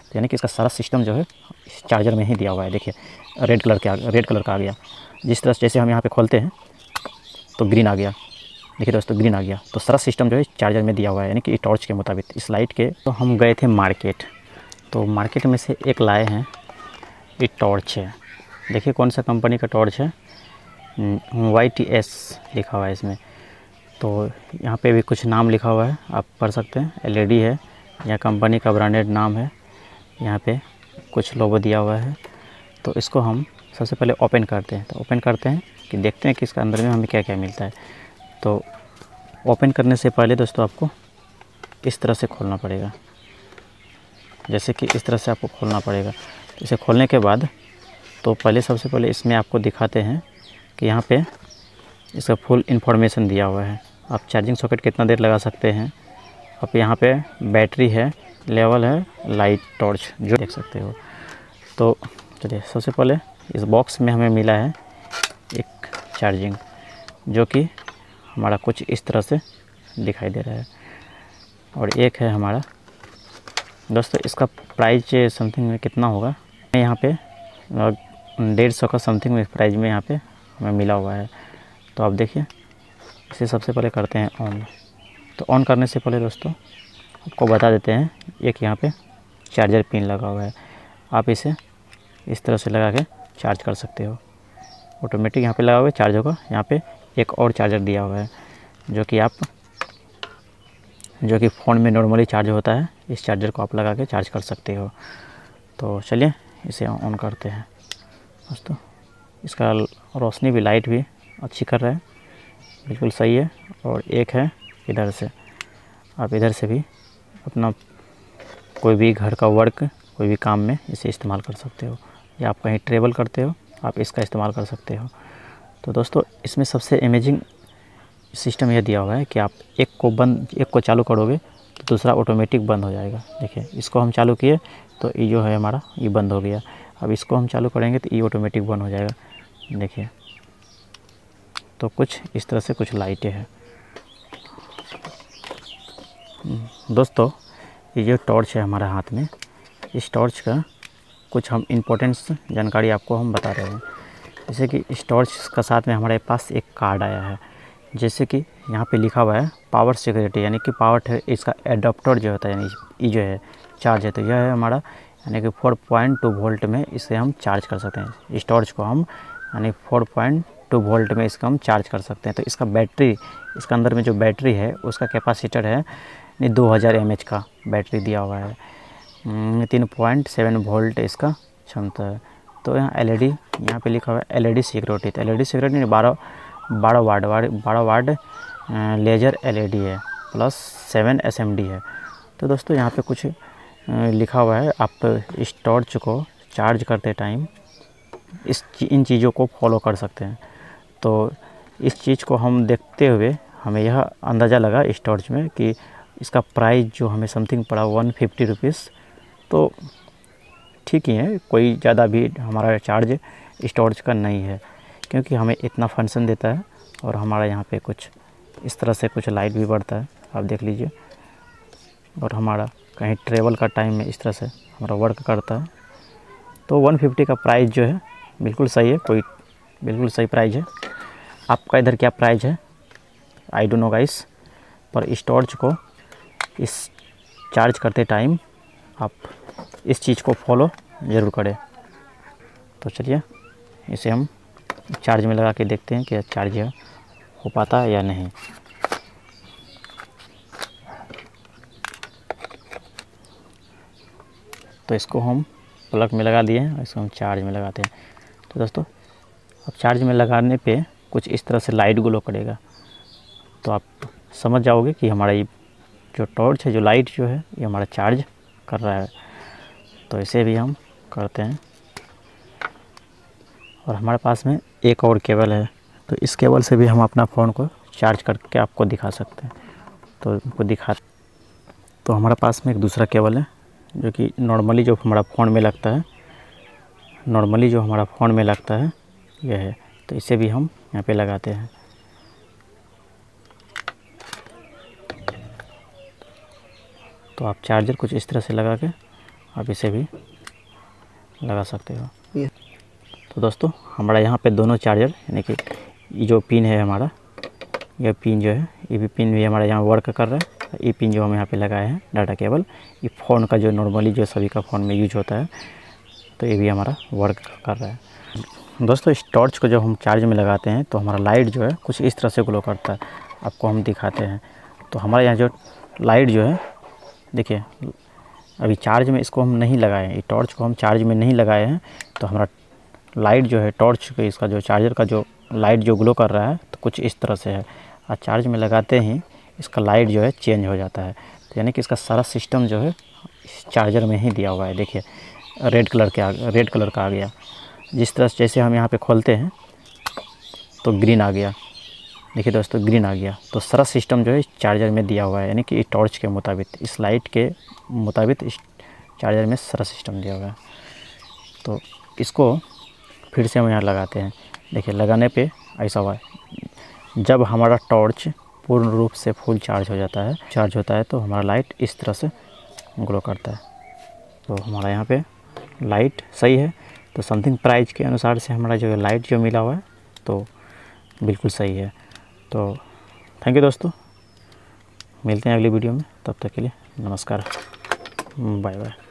तो यानी कि इसका सारा सिस्टम जो है चार्जर में ही दिया हुआ है। देखिए रेड कलर का आ गया। जिस तरह जैसे हम यहाँ पे खोलते हैं तो ग्रीन आ गया। देखिए दोस्तों ग्रीन आ गया। तो सारा सिस्टम जो है चार्जर में दिया हुआ है, यानी कि टॉर्च के मुताबिक इस लाइट के। तो हम गए थे मार्केट, तो मार्केट में से एक लाए हैं, ये टॉर्च है। देखिए कौन सा कंपनी का टॉर्च है, YTS लिखा हुआ है इसमें। तो यहाँ पे भी कुछ नाम लिखा हुआ है, आप पढ़ सकते हैं। LED है, यह कंपनी का ब्रांडेड नाम है। यहाँ पे कुछ लोगो दिया हुआ है। तो इसको हम सबसे पहले ओपन करते हैं। तो ओपन करते हैं कि देखते हैं कि इसका अंदर में हमें क्या क्या मिलता है। तो ओपन करने से पहले दोस्तों आपको इस तरह से खोलना पड़ेगा, जैसे कि इस तरह से आपको खोलना पड़ेगा। तो इसे खोलने के बाद तो पहले सबसे पहले इसमें आपको दिखाते हैं कि यहाँ पे इसका फुल इन्फॉर्मेशन दिया हुआ है। आप चार्जिंग सॉकेट कितना देर लगा सकते हैं, आप यहाँ पे बैटरी है, लेवल है, लाइट टॉर्च जो देख सकते हो। तो चलिए सबसे पहले इस बॉक्स में हमें मिला है एक चार्जिंग, जो कि हमारा कुछ इस तरह से दिखाई दे रहा है। और एक है हमारा दोस्तों, इसका प्राइस समथिंग में कितना होगा, यहाँ पे 150 का समथिंग में प्राइस में यहाँ पे हमें मिला हुआ है। तो आप देखिए इसे सबसे पहले करते हैं ऑन। तो ऑन करने से पहले दोस्तों आपको बता देते हैं, एक यहाँ पे चार्जर पिन लगा हुआ है। आप इसे इस तरह से लगा के चार्ज कर सकते हो, ऑटोमेटिक यहाँ पे लगा हुआ है, चार्ज होगा। यहाँ पे एक और चार्जर दिया हुआ है जो कि फ़ोन में नॉर्मली चार्ज होता है। इस चार्जर को आप लगा के चार्ज कर सकते हो। तो चलिए इसे ऑन करते हैं दोस्तों। इसका रोशनी भी, लाइट भी अच्छी कर रहा है, बिल्कुल सही है। और एक है इधर से, आप इधर से भी अपना कोई भी घर का वर्क, कोई भी काम में इसे इस्तेमाल कर सकते हो, या आप कहीं ट्रैवल करते हो आप इसका इस्तेमाल कर सकते हो। तो दोस्तों इसमें सबसे अमेजिंग सिस्टम यह दिया हुआ है कि आप एक को चालू करोगे तो दूसरा ऑटोमेटिक बंद हो जाएगा। देखिए इसको हम चालू किए तो ये जो है हमारा ये बंद हो गया। अब इसको हम चालू करेंगे तो ये ऑटोमेटिक बंद हो जाएगा। देखिए तो कुछ इस तरह से कुछ लाइटें हैं दोस्तों। ये जो टॉर्च है हमारे हाथ में, इस टॉर्च का कुछ हम इम्पोर्टेंस जानकारी आपको हम बता रहे हैं। जैसे कि इस टॉर्च का साथ में हमारे पास एक कार्ड आया है, जैसे कि यहाँ पे लिखा हुआ है पावर सिक्योरिटी, यानी कि पावर है इसका एडाप्टर जो होता है, यानी ये जो है चार्ज है। तो यह है हमारा, यानी कि 4.2 वोल्ट में इसे हम चार्ज कर सकते हैं। इस टॉर्च को हम यानी 4.2 वोल्ट में इसका हम चार्ज कर सकते हैं। तो इसका बैटरी, इसका अंदर में जो बैटरी है उसका कैपेसिटर है 2000 mAh का बैटरी दिया हुआ है। 3.7 वोल्ट इसका क्षमता है। तो यहाँ LED यहाँ पे लिखा हुआ है LED सिक्योरिटी। तो LED सिक्योरिटी 12 वाट लेजर LED है, प्लस 7 SMD है। तो दोस्तों यहाँ पे कुछ लिखा हुआ है, आप इस टॉर्च को चार्ज करते टाइम इन चीज़ों को फॉलो कर सकते हैं। तो इस चीज़ को हम देखते हुए हमें यह अंदाज़ा लगा इस टॉर्च में कि इसका प्राइस जो हमें समथिंग पड़ा 150 रुपीज़। तो ठीक ही है, कोई ज़्यादा भी हमारा चार्ज इस टॉर्च का नहीं है, क्योंकि हमें इतना फंक्शन देता है। और हमारा यहाँ पे कुछ इस तरह से कुछ लाइट भी बढ़ता है, आप देख लीजिए। और हमारा कहीं ट्रेवल का टाइम में इस तरह से हमारा वर्क करता है। तो 150 का प्राइस जो है बिल्कुल सही है, कोई बिल्कुल सही प्राइस है। आपका इधर क्या प्राइस है आई डोंट नो गाइस, पर इस टॉर्च को इस चार्ज करते टाइम आप इस चीज़ को फॉलो ज़रूर करें। तो चलिए इसे हम चार्ज में लगा के देखते हैं कि चार्ज हो पाता है या नहीं। तो इसको हम प्लग में लगा दिए हैं, इसको हम चार्ज में लगाते हैं। तो दोस्तों अब चार्ज में लगाने पे कुछ इस तरह से लाइट ग्लो करेगा। तो आप समझ जाओगे कि हमारा ये जो टॉर्च है, जो लाइट जो है, ये हमारा चार्ज कर रहा है। तो इसे भी हम करते हैं। और हमारे पास में एक और केबल है, तो इस केबल से भी हम अपना फ़ोन को चार्ज करके आपको दिखा सकते हैं। तो आपको तो हमारे पास में एक दूसरा केबल है, जो कि नॉर्मली जो हमारा फ़ोन में लगता है, यह है। तो इसे भी हम यहाँ पे लगाते हैं। तो आप चार्जर कुछ इस तरह से लगा के आप इसे भी लगा सकते हो। तो दोस्तों हमारा यहाँ पे दोनों चार्जर यानी कि ये जो पिन है हमारा, यह पिन जो है, ये भी पिन भी हमारा यहाँ वर्क कर रहा है। ये पिन जो हम यहाँ पे लगाए हैं डाटा केबल, ये फ़ोन का जो नॉर्मली जो सभी का फ़ोन में यूज होता है, तो ये भी हमारा वर्क कर रहा है। दोस्तों इस टॉर्च को जब हम चार्ज में लगाते हैं तो हमारा लाइट जो है कुछ इस तरह से ग्लो करता है। आपको हम दिखाते हैं। तो हमारे यहाँ जो लाइट जो है, देखिए अभी चार्ज में इसको हम नहीं लगाए हैं, ये टॉर्च को हम चार्ज में नहीं लगाए हैं, तो हमारा लाइट जो है टॉर्च का, इसका जो चार्जर का जो लाइट जो ग्लो कर रहा है तो कुछ इस तरह से है। और चार्ज में लगाते ही इसका लाइट जो है चेंज हो जाता है। तो यानी कि इसका सारा सिस्टम जो है इस चार्जर में ही दिया हुआ है। देखिए रेड कलर का आ गया। जिस तरह से जैसे हम यहाँ पे खोलते हैं तो ग्रीन आ गया। देखिए दोस्तों ग्रीन आ गया। तो सारा सिस्टम जो है इस चार्जर में दिया हुआ है, यानी कि टॉर्च के मुताबिक, इस लाइट के मुताबिक इस चार्जर में सारा सिस्टम दिया हुआ है। तो इसको फिर से हम यहाँ लगाते हैं। देखिए लगाने पे ऐसा हुआ है, जब हमारा टॉर्च पूर्ण रूप से फुल चार्ज होता है तो हमारा लाइट इस तरह से ग्लो करता है। तो हमारा यहाँ पे लाइट सही है। तो समथिंग प्राइस के अनुसार से हमारा जो लाइट जो मिला हुआ है तो बिल्कुल सही है। तो थैंक यू दोस्तों, मिलते हैं अगली वीडियो में। तब तक के लिए नमस्कार, बाय बाय।